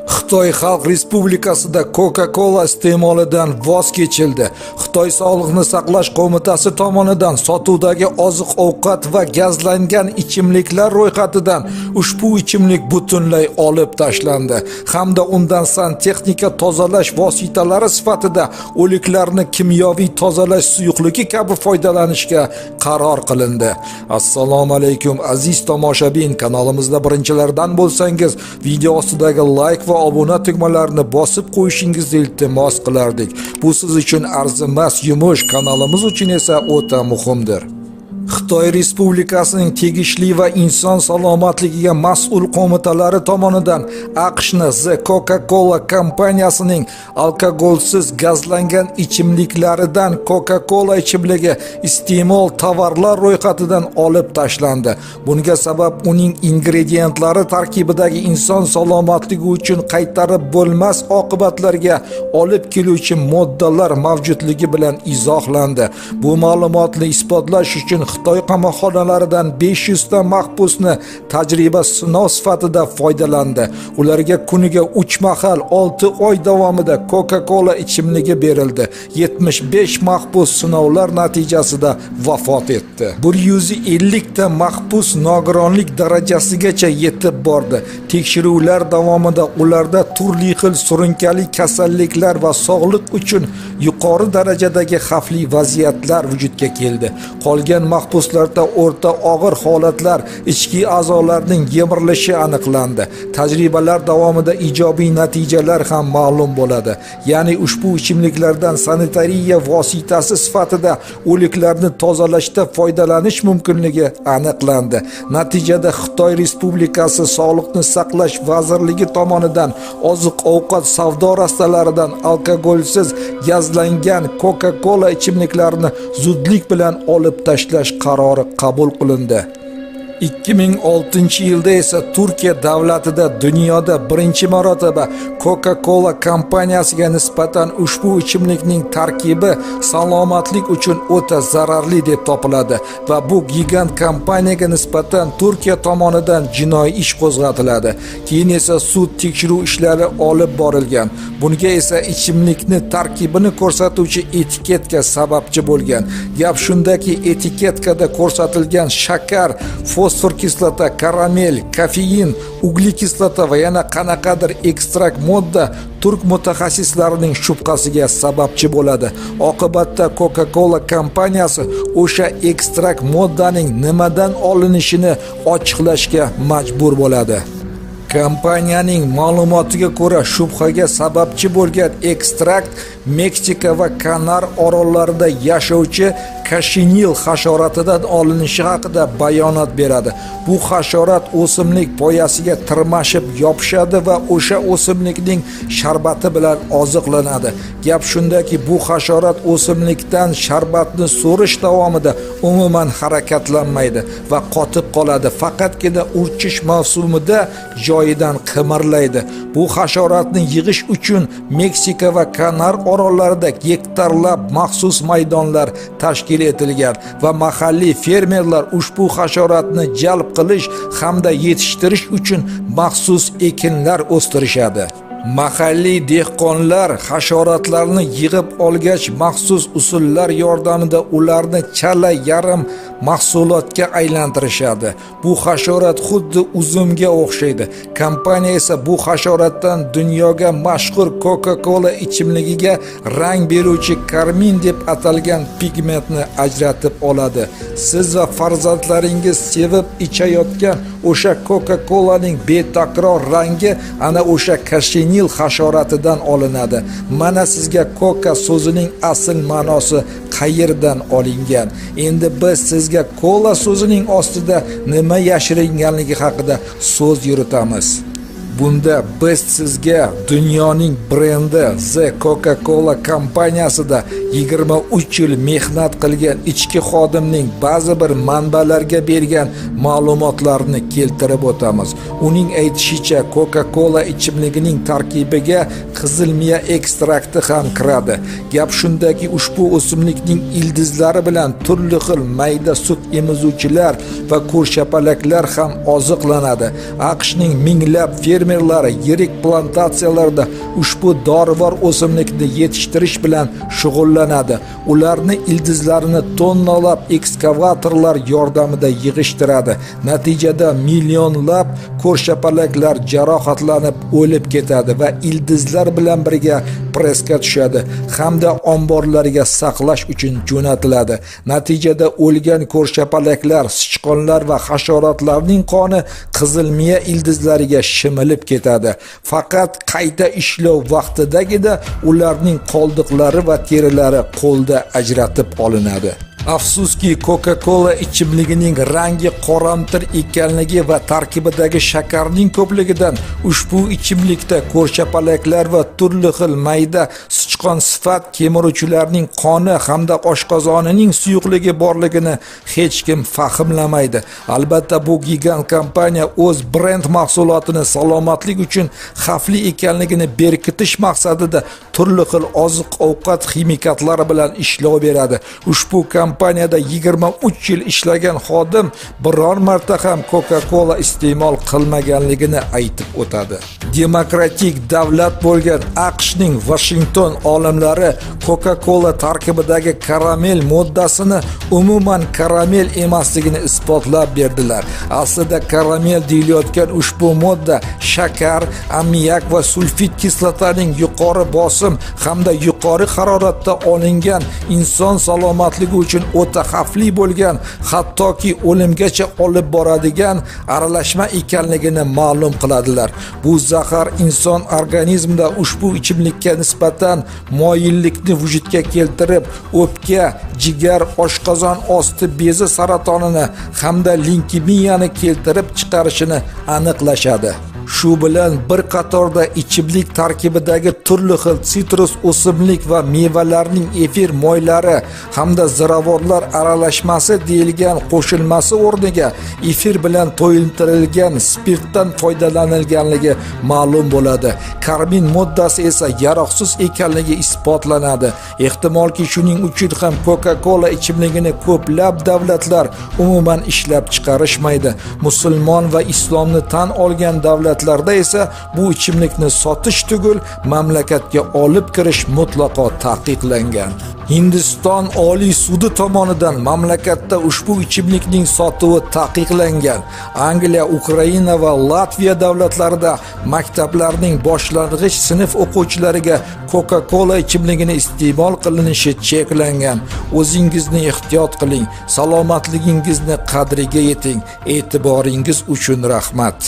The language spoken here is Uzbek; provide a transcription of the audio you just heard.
Xitoy Xalq Respublikasida Coca-Cola iste'molidan voz kechildi. Xitoy Sog'liqni saqlash qo'mitasi tomonidan sotuvdagi oziq-ovqat va gazlangan ichimliklar ro'yxatidan ushbu ichimlik butunlay olib tashlandi hamda undan santexnika tozalash vositalari sifatida o'liklarni kimyoviy tozalash suyuqligi kabi foydalanishga qaror qilindi. Assalomu alaykum aziz tomoshabin, kanalimizda birinchilardan bo'lsangiz, video ostidagi like va obuna tugmalarini bosib qo'yishingizni iltimos qilardik. Bu siz uchun arzimas yumush, kanalimiz uchun esa o'ta muhimdir. Xitoy Respublikasining tegishli va inson salomatligiga mas'ul qo'mitalari tomonidan AQShni The Coca-Cola kompaniyasining alkogolsiz gazlangan ichimliklaridan Coca-Cola ichimligi iste'mol tovarlar ro'yxatidan olib tashlandi. Bunga sabab uning ingredientlari tarkibidagi inson salomatligi uchun qaytarib bo'lmas oqibatlarga olib keluvchi moddalar mavjudligi bilan izohlandi. Bu ma'lumotni isbotlash uchun Xitoy qamoqxonalaridan 500 ta mahbusni tajriba sinov sifatida foydalandi. Ularga kuniga 3 mahal 6 oy davomida Coca-Cola ichimligi berildi. 75 mahbus sinovlar natijasida vafot etdi. 150 ta mahbus nogironlik darajasigacha yetib bordi. Tekshiruvlar davomida ularda turli xil surunkali kasalliklar va sog'liq uchun yuqori darajadagi xavfli vaziyatlar vujudga keldi. Qolgan mahbuslarda o'rta og'ir holatlar, ichki a'zolarning yemirilishi aniqlandi. Tajribalar davomida ijobiy natijalar ham ma'lum bo'ladi. Ya'ni ushbu ichimliklardan sanitariya vositasi sifatida o'liklarni tozalashda foydalanish mumkinligi aniqlandi. Natijada Xitoy Respublikasi Sog'liqni saqlash vazirligi tomonidan oziq-ovqat savdo rastalaridan alkogolsiz gazlangan Coca-Cola ichimliklarini zudlik bilan olib tashlash qarori qabul qilindi. 2006 esa Turkiya davlatida dunyoda birinchi marotaba Coca-Cola kompaniyasiga nisbatan ushbu ichimlikning tarkibi salomatlik uchun o'ta zararli deb topiladi va bu gigant kompaniyaga nisbatan Turkiya tomonidan jinoiy ish qo'zg'atiladi. Keyin esa sud tekshiruv ishlari olib borilgan. Bunga esa ichimlikni tarkibini ko'rsatuvchi etiketka sababchi bo'lgan. Gap shundaki, etiketkada ko'rsatilgan shakar, fosfor kislota, karamel, kofein, uglekislota va yana qanaqadir ekstrakt modda turk mutaxassislarining shubhasiga sababchi bo'ladi. Oqibatda Coca-Cola kompaniyasi o'sha ekstrakt moddaning nimadan olinishini ochiqlashga majbur bo'ladi. Kompaniyaning ma'lumotiga ko'ra, shubhaga sababchi bo'lgan ekstrakt Meksika va Kanar orollarida yashovchi kashinil hasharotidan olinishi haqida bayonot beradi. Bu hasharot o'simlik poyasiga tirmashib yopishadi va o'sha o'simlikning sharbati bilan oziqlanadi. Gap shundaki, bu hasharot o'simlikdan sharbatni so'rish davomida umuman harakatlanmaydi va qotib qoladi. Faqatgina urchish mavsumida joyidan qimirlaydi. Bu hasharotni yig'ish uchun Meksika va Kanar orollarida gektarlab maxsus maydonlar tashkil etilgan va mahalliy fermerlar ushbu hasharotni jalb qilish hamda yetishtirish uchun maxsus ekinlar o'stirishadi. Mahalliy dehqonlar hasharotlarni yig'ib olgach, maxsus usullar yordamida ularni chala yarim mahsulotga aylantirishadi. Bu hasharot xuddi uzumga o'xshaydi. Kompaniya esa bu hasharotdan dunyoga mashhur Coca-Cola ichimligiga rang beruvchi karmin deb atalgan pigmentni ajratib oladi. Siz va farzandlaringiz sevib ichayotgan o'sha Coca-Colaning betakror rangi ana o'sha kashinil hasharotidan olinadi. Mana sizga Coca so'zining asl ma'nosi qayerdan olingan. Endi biz sizga Cola so'zining ostida nima yashiringanligi haqida so'z yuritamiz. Bunda biz sizga dunyoning brendi The Coca-Cola kompaniyasida 23 yil mehnat qilgan ichki xodimning ba'zi bir manbalarga bergan ma'lumotlarni keltirib o'tamiz. Uning aytishicha, Coca-Cola ichimligining tarkibiga qizilmiya ekstrakti ham kiradi. Gap shundaki, ushbu o'simlikning ildizlari bilan turli xil mayda sut emizuvchilar va ko'rshapalaklar ham oziqlanadi. AQShning minglab fermerlari yirik plantatsiyalarda ushbu dorivor o'simlikni yetishtirish bilan shug'ullanadi. Ularni ildizlarini tonnalab ekskavatorlar yordamida yig'ishtiradi. Natijada millionlab ko'rshapalaklar jarohatlanib o'lib ketadi va ildizlar bilan birga pressga tushadi hamda omborlarga saqlash uchun jo'natiladi. Natijada o'lgan ko'rshapalaklar, sichqonlar va hasharotlarning qoni qizilmiya ildizlariga shimilib ketadi. Faqat qayta ishlov vaqtidagina ularning qoldiqlari va terilari qo'lda ajratib olinadi. Afsuski, Coca-Cola ichimligining rangi qoramtir ekanligi va tarkibidagi shakarning ko'pligidan ushbu ichimlikda ko'rshapalaklar va turli xil mayda sichqon sifat kemiruvchilarning qoni hamda oshqozonining suyuqligi borligini hech kim fahmlamaydi. Albatta, bu gigant kompaniya o'z brend mahsulotini salomatlik uchun xavfli ekanligini berkitish maqsadida turli xil oziq-ovqat ximikatlari bilan ishlov beradi. Ushbu kompaniyada 23 yil ishlagan xodim biror marta ham Coca-Cola iste'mol qilmaganligini aytib o'tadi. Demokratik davlat bo'lgan AQShning Washington olimlari Coca-Cola tarkibidagi karamel moddasini umuman karamel emasligini isbotlab berdilar. Aslida karamel deyilayotgan ushbu modda shakar, ammiak va sulfit kislotaning yuqori bosim hamda yuqori haroratda olingan inson salomatligi uchun o'ta xavfli bo'lgan, hattoki o'limgacha olib boradigan aralashma ekanligini ma'lum qiladilar. Bu zahar inson organizmida ushbu ichimlikka nisbatan moyillikni vujudga keltirib, o'pka, jigar, oshqozon osti bezi saratonini hamda leykemiyani keltirib chiqarishini aniqlashadi. Shu bilan bir qatorda ichimlik tarkibidagi turli xil sitrus o'simlik va mevalarning efir moylari hamda ziravorlar aralashmasi deyilgan qo'shilmasi o'rniga efir bilan to'yintirilgan spirtdan foydalanilganligi ma'lum bo'ladi. Karmin moddasi esa yaroqsiz ekanligi isbotlanadi. Ehtimolki shuning uchun ham Coca-Cola ichimligini ko'plab davlatlar umuman ishlab chiqarishmaydi. Musulmon va islomni tan olgan davlatlarda esa bu ichimlikni sotish tugul mamlakatga olib kirish mutlaqo taqiqlangan. Hindiston Oliy sudi tomonidan mamlakatda ushbu ichimlikning sotuvi taqiqlangan. Angliya, Ukraina va Latviya davlatlarida maktablarning boshlang'ich sinf o'quvchilariga Coca-Cola ichimligini iste'mol qilinishi cheklangan. O'zingizni ehtiyot qiling, salomatligingizni qadriga yeting. E'tiboringiz uchun rahmat.